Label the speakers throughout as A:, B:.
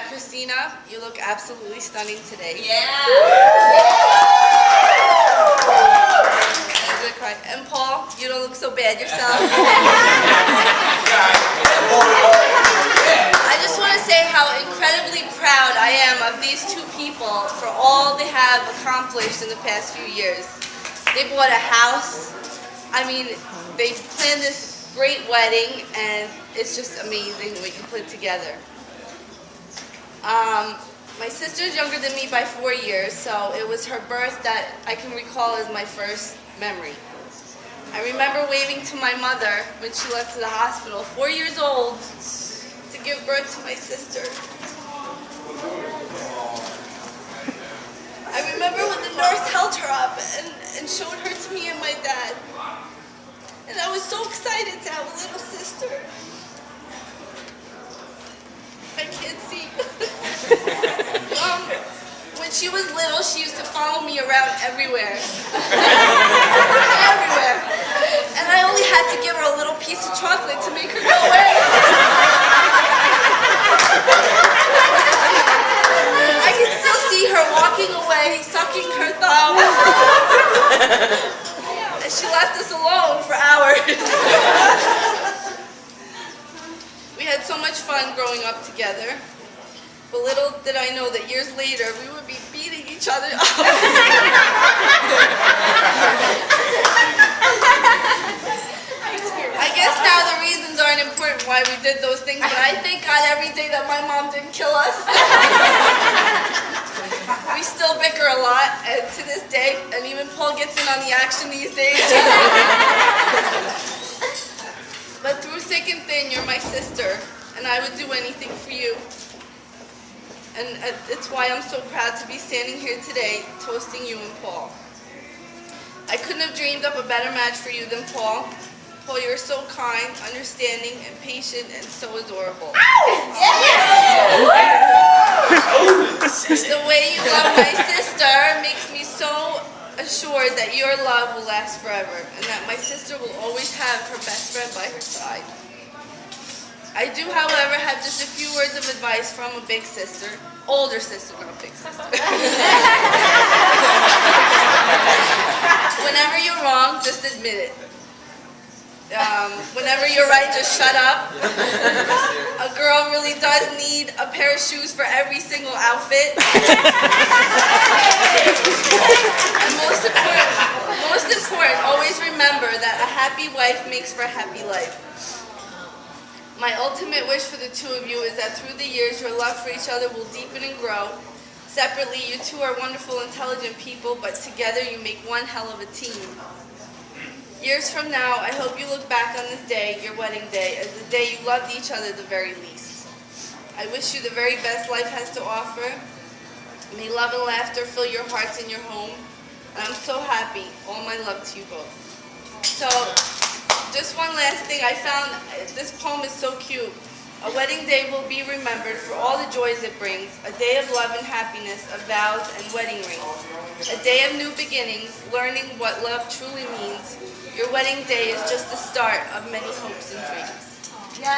A: Christina, you look absolutely stunning today.
B: Yeah.
A: And Paul, you don't look so bad yourself. I just want to say how incredibly proud I am of these two people for all they have accomplished in the past few years. They bought a house. I mean, they planned this great wedding, and it's just amazing what you put together. My sister's younger than me by 4 years, so it was her birth that I can recall as my first memory. I remember waving to my mother when she left to the hospital, 4 years old, to give birth to my sister. I remember when the nurse held her up and showed her to me and my dad. And I was so excited to have a little sister. I can't see. When she was little, she used to follow me around everywhere. Everywhere. And I only had to give her a little piece of chocolate to make her go away. I can still see her walking away, sucking her thumb. And she left us alone for hours. We had so much fun growing up together. But little did I know that years later we would be beating each other up. I guess now the reasons aren't important why we did those things, but I thank God every day that my mom didn't kill us. We still bicker a lot, and to this day, and even Paul gets in on the action these days. But through thick and thin, you're my sister, and I would do anything for you. And it's why I'm so proud to be standing here today, toasting you and Paul. I couldn't have dreamed up a better match for you than Paul. Paul, you're so kind, understanding, and patient, and so adorable. The way you love my sister makes me so assured that your love will last forever, and that my sister will always have her best friend by her side. I do, however, have just a few words of advice from a big sister. Older sister, not a big sister. Whenever you're wrong, just admit it. Whenever you're right, just shut up. A girl really does need a pair of shoes for every single outfit. And most important, always remember that a happy wife makes for a happy life. My ultimate wish for the two of you is that through the years, your love for each other will deepen and grow. Separately, you two are wonderful, intelligent people, but together you make one hell of a team. Years from now, I hope you look back on this day, your wedding day, as the day you loved each other the very least. I wish you the very best life has to offer. May love and laughter fill your hearts and your home. And I'm so happy. All my love to you both. So, just one last thing. I found this poem is so cute. A wedding day will be remembered for all the joys it brings. A day of love and happiness, of vows and wedding rings. A day of new beginnings, learning what love truly means. Your wedding day is just the start of many hopes and dreams. Yeah.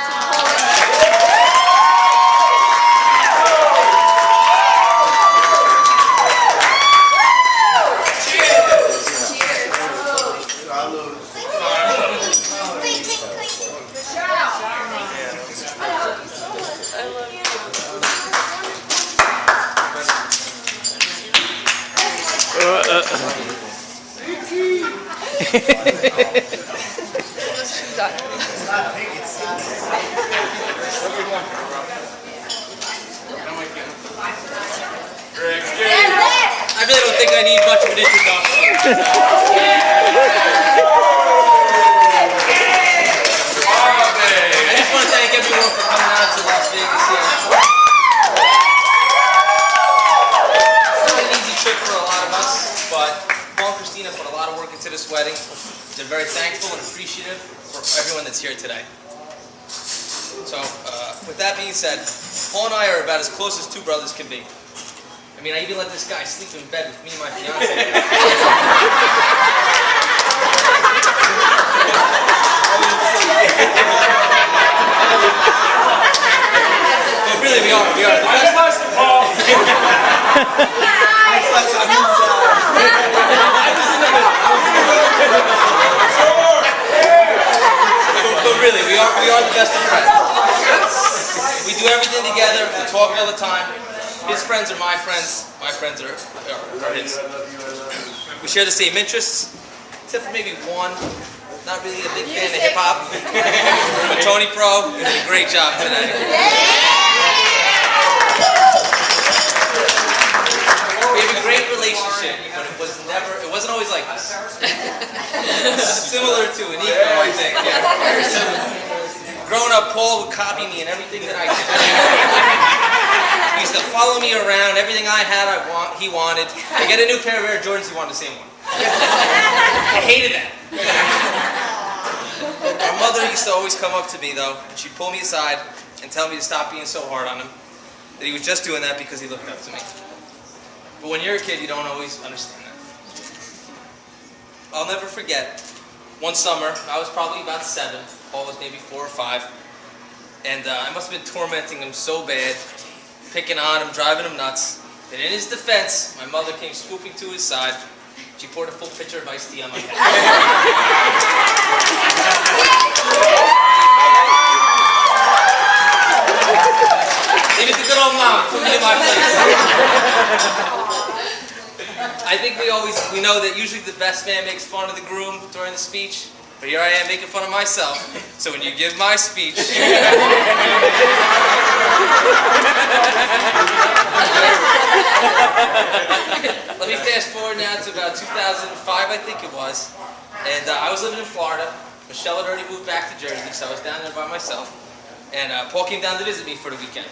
C: I really don't think I need much of an introduction. I just want to thank everyone for coming out to Las Vegas here. It's not an easy trip for a lot of us, but Paul and Christina put a lot of work into this wedding. They're very thankful and appreciative for everyone that's here today. So, with that being said, Paul and I are about as close as two brothers can be. I mean, I even let this guy sleep in bed with me and my fiance. But really, we are. The best
B: Question, Paul.
C: But really, we are the best of friends. We do everything together. We talk all the time. His friends are my friends. My friends are his. We share the same interests, except for maybe one. Not really a big fan of hip hop. But Tony Pro did a great job today. We have a great relationship, but it wasn't always like this. Similar to an ego, I think. Yeah. Growing up, Paul would copy me in everything that I did. He used to follow me around. Everything I had, he wanted. I get a new pair of Air Jordans, he wanted the same one. I hated that. Our mother used to always come up to me, though, and she'd pull me aside and tell me to stop being so hard on him, that he was just doing that because he looked up to me. But when you're a kid, you don't always understand that. I'll never forget, one summer, I was probably about 7, Paul was maybe 4 or 5, and I must have been tormenting him so bad, picking on him, driving him nuts, that in his defense, my mother came swooping to his side. She poured a full pitcher of iced tea on my head. Leave it to good old mom, put me in my place. I think we know that usually the best man makes fun of the groom during the speech, but here I am making fun of myself. So when you give my speech, let me fast forward now to about 2005, I think it was, and I was living in Florida. Michelle had already moved back to Jersey, so I was down there by myself, and Paul came down to visit me for the weekend.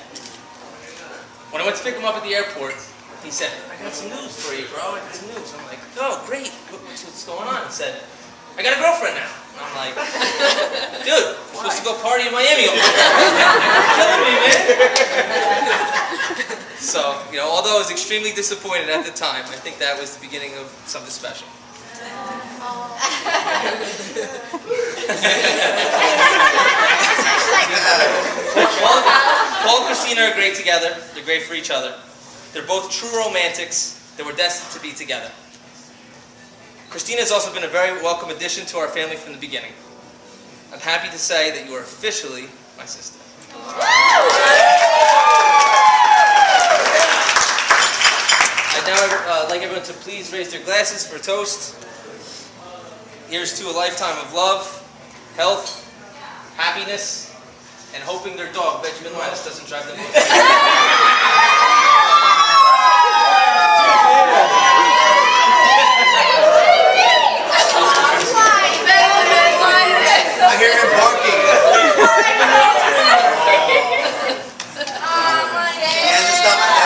C: When I went to pick him up at the airport, he said, "I got some news for you, bro. I got some news." I'm like, "Oh, great. What's going on?" He said, "I got a girlfriend now." And I'm like, "Dude, I'm supposed to go party in Miami all weekend. You're killing me, man." So, although I was extremely disappointed at the time, I think that was the beginning of something special. Paul and Christina are great together. They're great for each other. They're both true romantics that were destined to be together. Christina has also been a very welcome addition to our family from the beginning. I'm happy to say that you are officially my sister. I'd now like everyone to please raise their glasses for a toast. Here's to a lifetime of love, health, happiness, and hoping their dog, Benjamin Linus, doesn't drive them away.